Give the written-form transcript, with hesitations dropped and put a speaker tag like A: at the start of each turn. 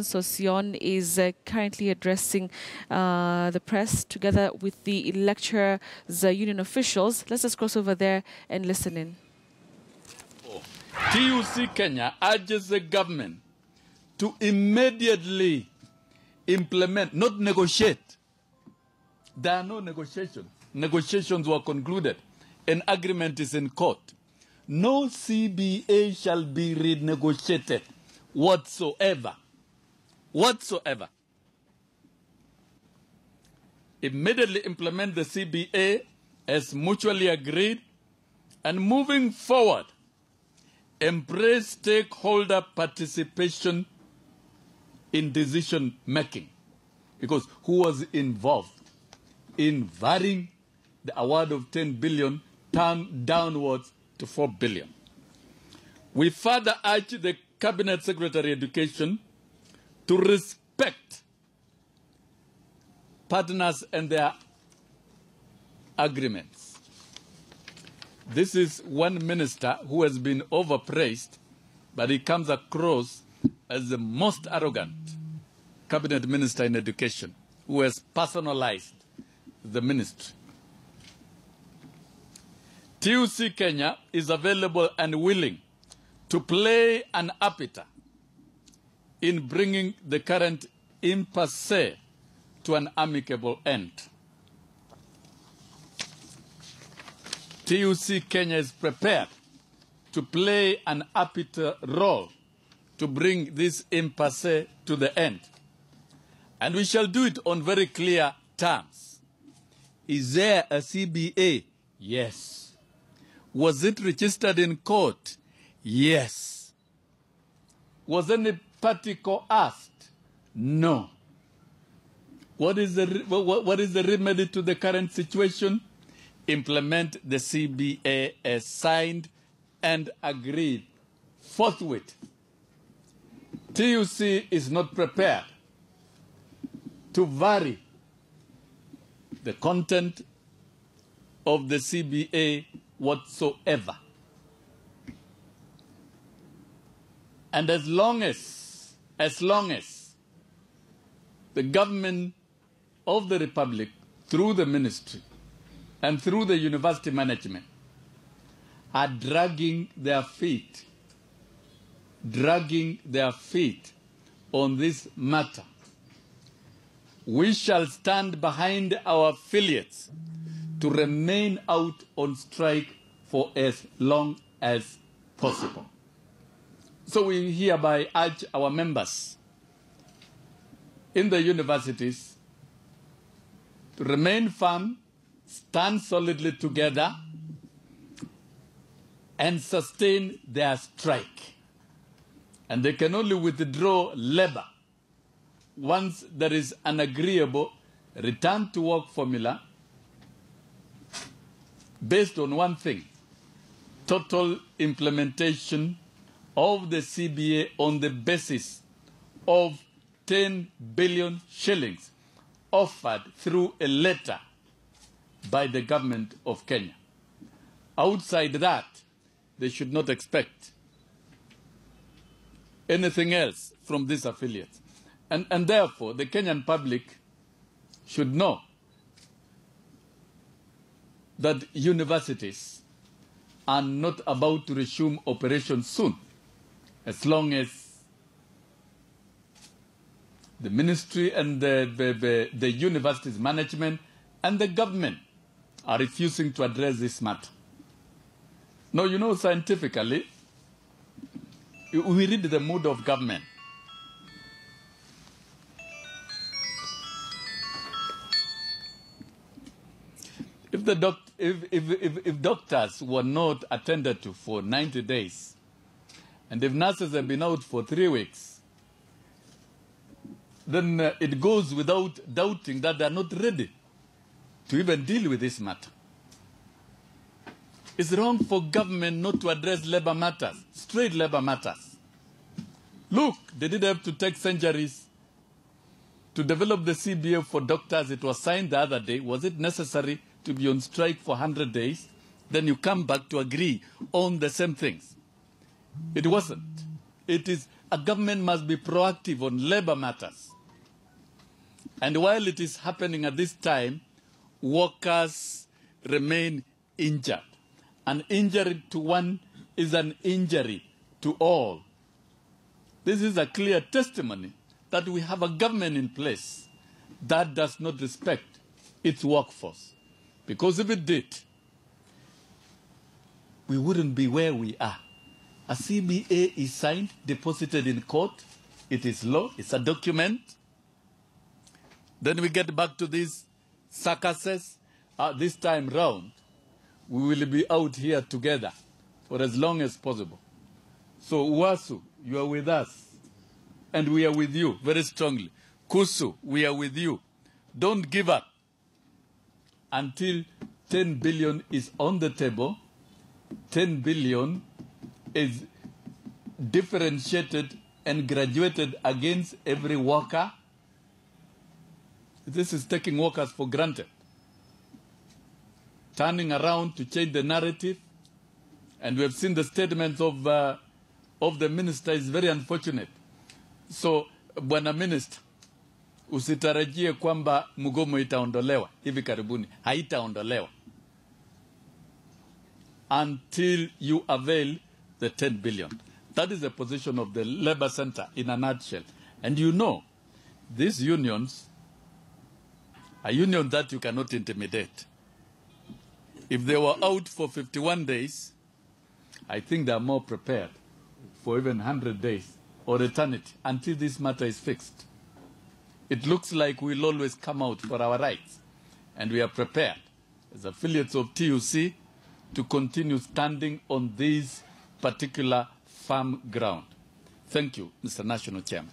A: Sosion is currently addressing the press together with the lecturers, union officials. Let's just cross over there and listen in.
B: TUC Kenya urges the government to immediately implement, not negotiate. There are no negotiations. Negotiations were concluded. An agreement is in court. No CBA shall be renegotiated whatsoever. Whatsoever. Immediately implement the CBA as mutually agreed, and moving forward, embrace stakeholder participation in decision making. Because who was involved in varying the award of 10 billion downwards to 4 billion? We further urge the Cabinet Secretary Education to respect partners and their agreements. This is one minister who has been overpraised, but he comes across as the most arrogant cabinet minister in education, who has personalized the ministry. TUC Kenya is available and willing to play an arbiter in bringing the current impasse to an amicable end. TUC Kenya is prepared to play an arbiter role to bring this impasse to the end. And we shall do it on very clear terms. Is there a CBA? Yes. Was it registered in court? Yes. Was any party coerced? No. What is the remedy to the current situation? Implement the CBA as signed and agreed forthwith. TUC is not prepared to vary the content of the CBA whatsoever. And as long as the government of the Republic, through the ministry and through the university management, are dragging their feet on this matter, we shall stand behind our affiliates to remain out on strike for as long as possible. So we hereby urge our members in the universities to remain firm, stand solidly together, and sustain their strike. And they can only withdraw labor once there is an agreeable return to work formula based on one thing: total implementation of the CBA on the basis of 10 billion shillings offered through a letter by the government of Kenya. Outside that, they should not expect anything else from these affiliates. And therefore, the Kenyan public should know that universities are not about to resume operations soon, as long as the ministry and the university's management and the government are refusing to address this matter. Now, you know, scientifically, we read the mood of government. If doctors were not attended to for 90 days, and if nurses have been out for 3 weeks, then it goes without doubting that they are not ready to even deal with this matter. It's wrong for government not to address labor matters, straight labor matters. Look, they did have to take centuries to develop the CBA for doctors. It was signed the other day. Was it necessary to be on strike for 100 days? Then you come back to agree on the same things. It wasn't. It is a government must be proactive on labor matters. And while it is happening at this time, workers remain injured. An injury to one is an injury to all. This is a clear testimony that we have a government in place that does not respect its workforce. Because if it did, we wouldn't be where we are. A CBA is signed, deposited in court. It is law. It's a document. Then we get back to these circuses. This time round, we will be out here together for as long as possible. So, Uwasu, you are with us. And we are with you very strongly. Kusu, we are with you. Don't give up until 10 billion is on the table. 10 billion is differentiated and graduated against every worker. This is taking workers for granted. Turning around to change the narrative. And we have seen the statements of the minister is very unfortunate. So, Bwana Minister, usitarajie kwamba mgomo itaondolewa hivi karibuni. Haitaondolewa until you avail the 10 billion. That is the position of the Labour Center in a nutshell. And you know, these unions are unions that you cannot intimidate. If they were out for 51 days, I think they are more prepared for even 100 days or eternity until this matter is fixed. It looks like we'll always come out for our rights, and we are prepared as affiliates of TUC to continue standing on this particular firm ground. Thank you, Mr. National Chairman.